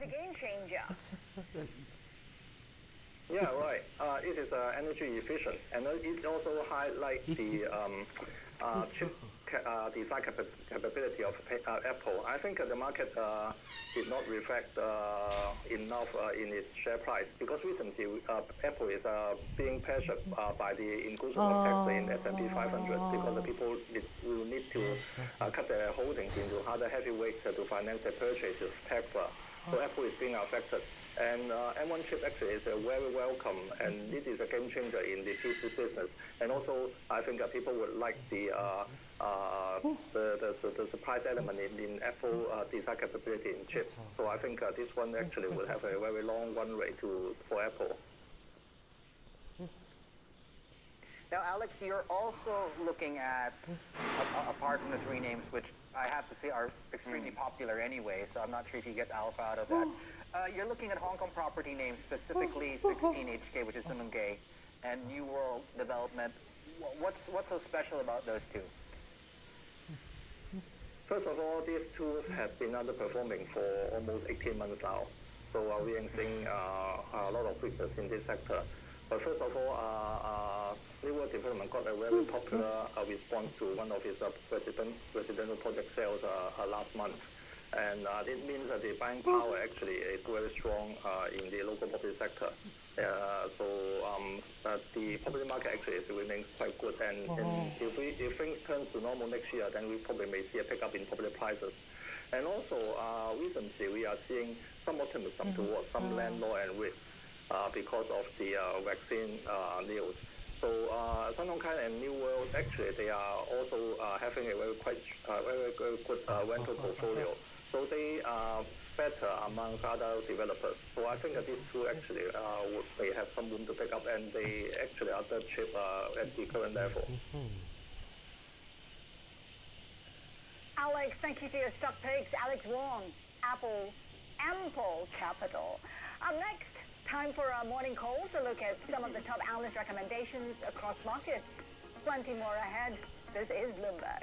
a game changer. Yeah, right. It is energy efficient, and it also highlights the chip design capability of Apple. I think the market did not reflect enough in its share price because recently Apple is being pressured by the inclusion of Tesla in S&P 500 because the people will need to cut their holdings into other heavyweights to finance their purchase of Tesla. So Apple is being affected. And M1 chip actually is very welcome, and it is a game changer in the PC business. And also, I think people would like the surprise element in Apple design capability in chips. So I think this one actually will have a very long runway for Apple. Now, Alex, you're also looking at, apart from the three names, which I have to say are extremely popular anyway, so I'm not sure if you get alpha out of that. You're looking at Hong Kong property names, specifically 16HK, which is Sunung-Gay, and New World Development. What's so special about those two? First of all, these two have been underperforming for almost 18 months now. So we are seeing a lot of weakness in this sector. But first of all, New World Development got a very popular response to one of its residential project sales last month. And it means that the buying power actually is very strong in the local property sector. So the property market actually remains quite good. And if things turn to normal next year, then we probably may see a pickup in property prices. And also, recently we are seeing some optimism towards some landlord and REITs because of the vaccine news. So Sun Hung Kai and New World, actually, they are also having a very good rental portfolio. So they are better among other developers. So I think that these two actually may have some room to pick up, and they actually are the cheap at the current level. Alex, thank you for your stock picks. Alex Wong, Ample Capital. Up next, time for our morning call to look at some of the top analyst recommendations across markets. Plenty more ahead. This is Bloomberg.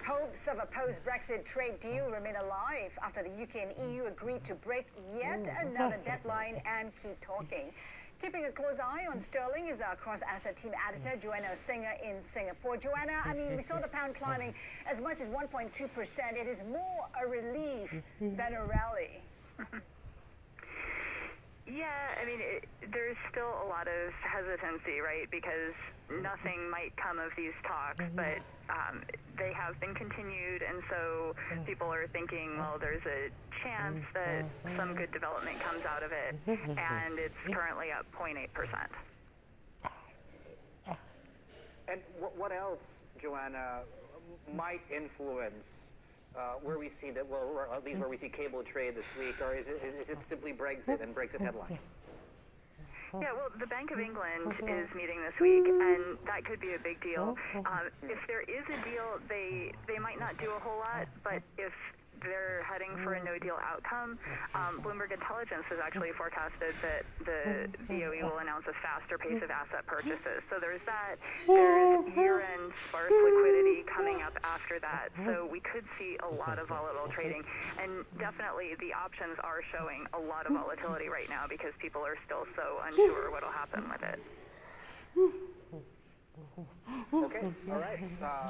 Hopes of a post-Brexit trade deal remain alive after the UK and EU agreed to break yet another deadline and keep talking. Keeping a close eye on sterling is our cross-asset team editor, Joanna Singer in Singapore. Joanna, I mean, we saw the pound climbing as much as 1.2%. It is more a relief than a rally. Yeah, I mean, there's still a lot of hesitancy, right? Because nothing might come of these talks, but they have been continued, and so people are thinking, well, there's a chance that some good development comes out of it, and it's currently up 0.8%. And what else, Joanna, might influence where we see that, well, or at least where we see cable trade this week, or is it simply Brexit and Brexit headlines? Yeah, well, the Bank of England is meeting this week, and that could be a big deal. If there is a deal, they might not do a whole lot, but if they're heading for a no-deal outcome, Bloomberg Intelligence has actually forecasted that the BOE will announce a faster pace of asset purchases. So there's that. There's year-end sparse liquidity coming up after that. So we could see a lot of volatile trading. And definitely the options are showing a lot of volatility right now because people are still so unsure what will happen with it. Okay, all right.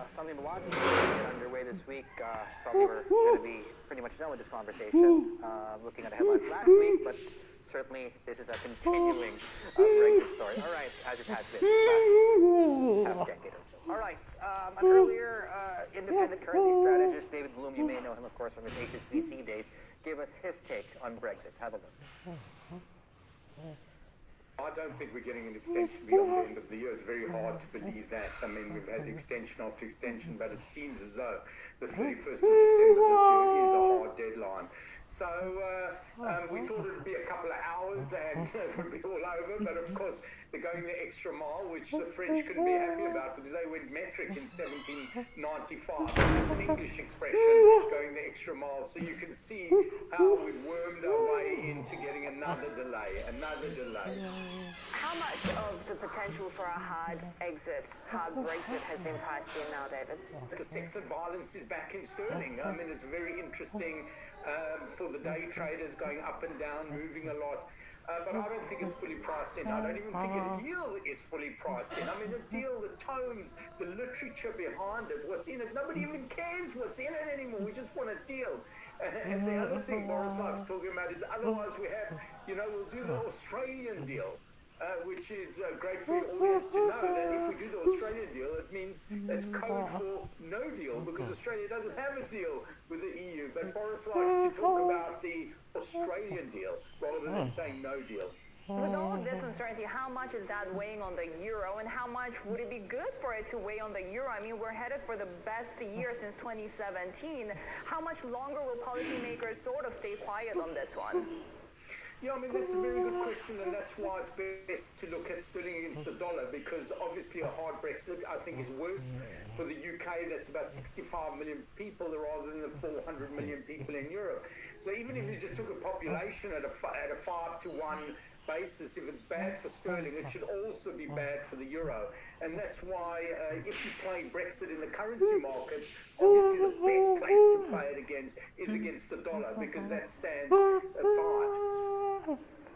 Something to watch. We're going to get underway this week. Thought we were going to be pretty much done with this conversation, looking at the headlines last week, but certainly this is a continuing Brexit story. All right, as it has been the last half decade or so. All right, an earlier independent currency strategist, David Bloom, you may know him, of course, from his HSBC days, gave us his take on Brexit. Have a look. I don't think we're getting an extension beyond the end of the year. It's very hard to believe that. I mean, we've had extension after extension, but it seems as though the 31st of December this year is a hard deadline. So we thought it would be a couple of hours and it would be all over, but of course they're going the extra mile, which the French couldn't be happy about because they went metric in 1795. That's an English expression, going the extra mile. So you can see how we've wormed our way into getting another delay. How much of the potential for a hard Brexit has been priced in now, David? The sex and violence is back in sterling. I mean, it's very interesting for the day traders going up and down, moving a lot. But I don't think it's fully priced in. I don't even think a deal is fully priced in. I mean, a deal, the tomes, the literature behind it, what's in it, nobody even cares what's in it anymore. We just want a deal. And the other thing Boris likes talking about is otherwise we have, we'll do the Australian deal. Which is great for your audience to know that if we do the Australian deal, it means it's code for no deal because Australia doesn't have a deal with the EU. But Boris likes to talk about the Australian deal rather than saying no deal. With all of this uncertainty, how much is that weighing on the euro, and how much would it be good for it to weigh on the euro? I mean, we're headed for the best year since 2017. How much longer will policymakers sort of stay quiet on this one? Yeah, I mean, that's a very good question, and that's why it's best to look at sterling against the dollar, because obviously a hard Brexit, I think, is worse for the UK. That's about 65 million people rather than the 400 million people in Europe. So even if you just took a population at a 5-to-1 basis, if it's bad for sterling, it should also be bad for the euro. And that's why if you play Brexit in the currency markets, obviously the best place to play it against is against the dollar, because that stands aside.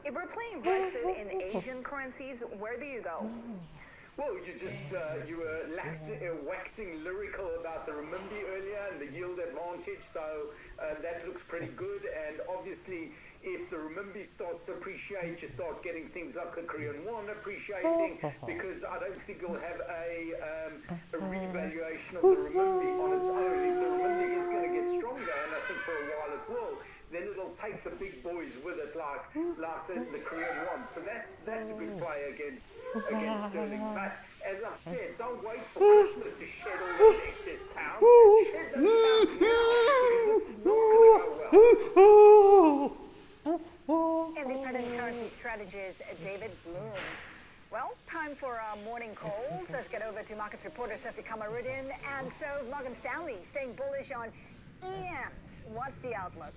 If we're playing Brexit in Asian currencies, where do you go? Well, you were waxing lyrical about the renminbi earlier and the yield advantage, so that looks pretty good. And obviously, if the renminbi starts to appreciate, you start getting things like the Korean won appreciating, because I don't think you'll have a revaluation of the renminbi on its own. If the renminbi is going to get stronger, and I think for a while it will, then it'll take the big boys with it, like the Korean won. So that's a good play against sterling. But as I've said, don't wait for Christmas to shed all those excess pounds. Shed those pounds now, because this is not going to go well. Independent currency strategist David Bloom. Well, time for our morning calls. Let's get over to markets reporter Sophie Kamarudin. And so Morgan Stanley staying bullish on EMs. What's the outlook?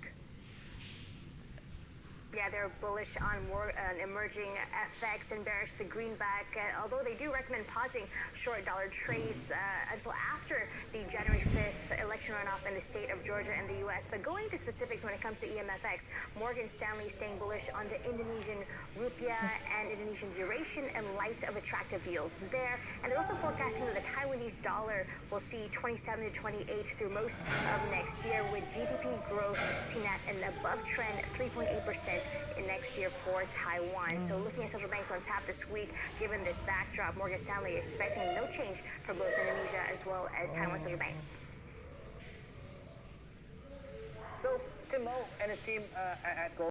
Yeah, they're bullish on more emerging FX and bearish the greenback, although they do recommend pausing short dollar trades until after the January 5th election runoff in the state of Georgia and the U.S. But going into specifics when it comes to EMFX, Morgan Stanley staying bullish on the Indonesian rupiah. rupiah and Indonesian duration in light of attractive yields there. And they're also forecasting that the Taiwanese dollar will see 27 to 28 through most of next year, with GDP growth seen at an above trend 3.8% in next year for Taiwan. So looking at central banks on tap this week, given this backdrop, Morgan Stanley expecting no change for both Indonesia as well as Taiwan central banks. So, to Mo and his team at Gold.